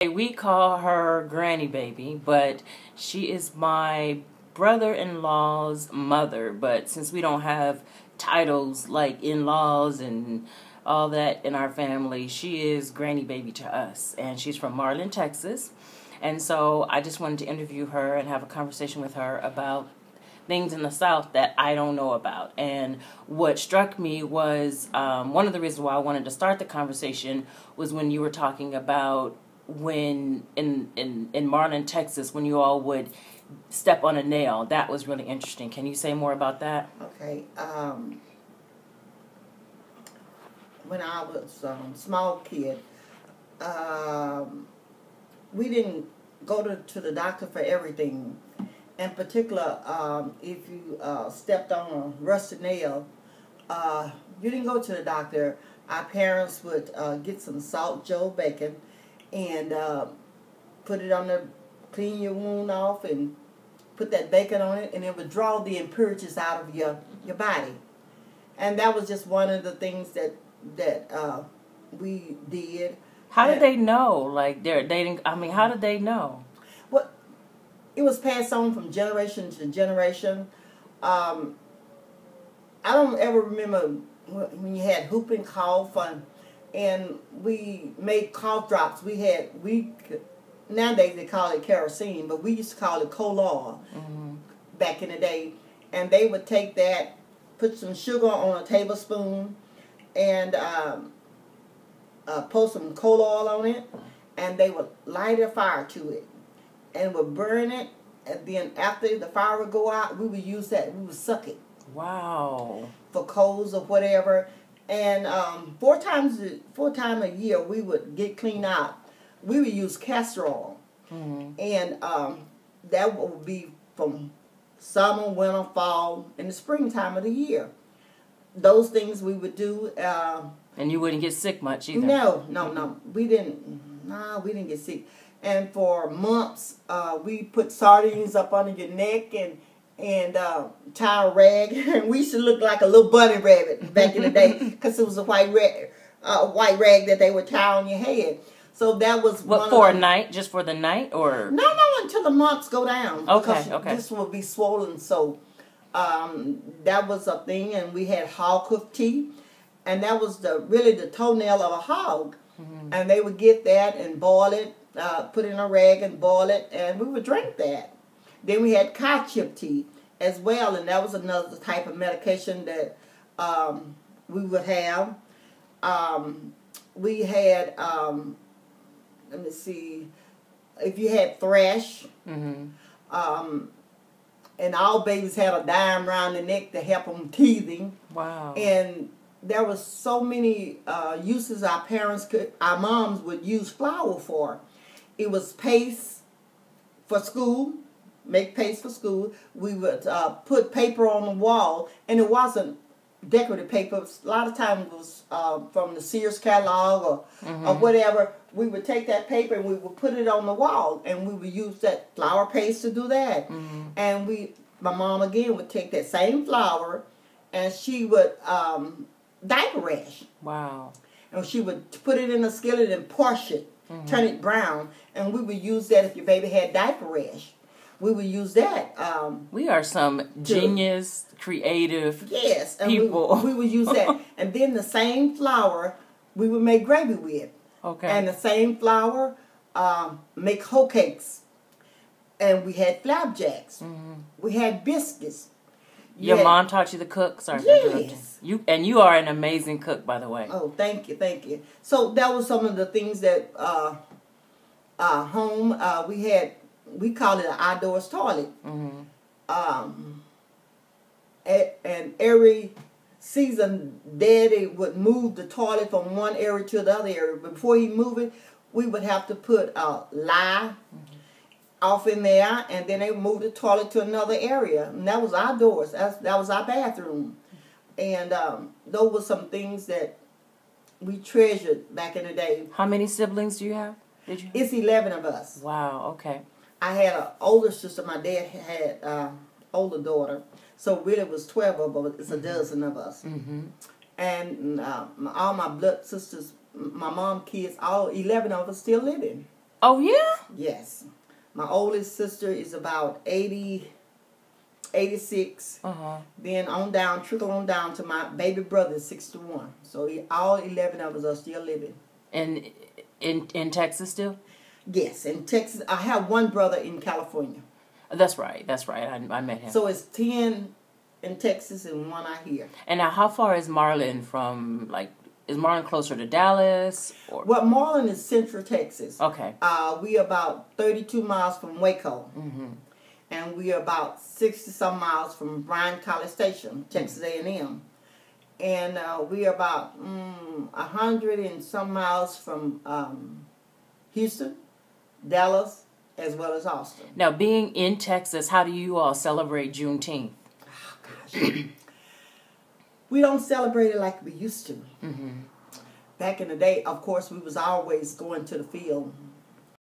We call her Granny Baby, but she is my brother-in-law's mother. But since we don't have titles like in-laws and all that in our family, she is Granny Baby to us. And she's from Marlin, Texas. And so I just wanted to interview her and have a conversation with her about things in the South that I don't know about. And what struck me was one of the reasons why I wanted to start the conversation was when you were talking about when in Marlin, Texas, when you all would step on a nail. That was really interesting. Can you say more about that? Okay. When I was a small kid, we didn't go to the doctor for everything. In particular, if you stepped on a rusted nail, you didn't go to the doctor. Our parents would get some salt Joe bacon and put it on the, clean your wound off and put that bacon on it, and it would draw the impurities out of your body. And that was just one of the things that we did. How did they know? Like they didn't. I mean, how did they know? Well, it was passed on from generation to generation. I don't ever remember when you had whooping cough, and we made cough drops. Nowadays they call it kerosene, but we used to call it color back in the day. And they would take that, put some sugar on a tablespoon, and pour some coal oil on it, and they would light a fire to it and would burn it, and then after the fire would go out, we would use that, we would suck it. Wow. For colds or whatever. And four times a year we would get cleaned out. We would use castor oil. And that would be from summer, winter, fall, and the springtime of the year. Those things we would do. And you wouldn't get sick much either. No. We didn't get sick. And for months, we put sardines up under your neck and tie a rag. And we used to look like a little bunny rabbit back in the day because it was a white rag that they would tie on your head. So that was a night, just for the night, or no, until the months go down. Okay. This will be swollen. So that was a thing, and we had hog hoof tea. And that was really the toenail of a hog. And they would get that and boil it, put it in a rag and boil it, and we would drink that. Then we had cow chip tea as well, and that was another type of medication that we would have. We had, let me see, if you had thrush, and all babies had a dime around the neck to help them teething. Wow. And there was so many uses our moms would use flour for. It was paste for school, make paste for school. We would put paper on the wall, and it wasn't decorative paper. A lot of times it was from the Sears catalog or whatever. We would take that paper and we would put it on the wall, and we would use that flour paste to do that. And my mom again would take that same flour, and she would diaper rash. Wow. And she would put it in a skillet and push it, turn it brown, and we would use that if your baby had diaper rash. We would use that. We are some genius, creative people. And we would use that. And then the same flour we would make gravy with. Okay. And the same flour make hoe cakes. And we had flapjacks. We had biscuits. Your mom taught you to cook? Sorry for interrupting. You are an amazing cook, by the way. Oh, thank you. So that was some of the things that home we call it an outdoors toilet. And every season, Daddy would move the toilet from one area to the other area. But before he moved it, we would have to put a lye off in there, and then they moved the toilet to another area, and that was outdoors. That was our bathroom. And those were some things that we treasured back in the day. How many siblings do you have? It's 11 of us. Wow. Okay. I had an older sister. My dad had an older daughter, so really it was 12 of us. It's a dozen of us. And all my blood sisters, my mom kids, all 11 of us still living. Oh, yeah? Yes. My oldest sister is about 80, 86. Uh-huh. Then on down, trickle on down to my baby brother, 61. So all 11 of us are still living. And in Texas still? Yes, in Texas. I have one brother in California. That's right. I met him. So it's 10 in Texas and 1 out here. And now, how far is Marlin from, like, is Marlin closer to Dallas? Or? Well, Marlin is Central Texas. Okay. We are about 32 miles from Waco. Mm-hmm. And we are about 60-some miles from Bryan College Station, Texas A&M. And we are about 100 and some miles from Houston, Dallas, as well as Austin. Now, being in Texas, how do you all celebrate Juneteenth? Oh, gosh. We don't celebrate it like we used to. Mm-hmm. Back in the day, of course, we was always going to the field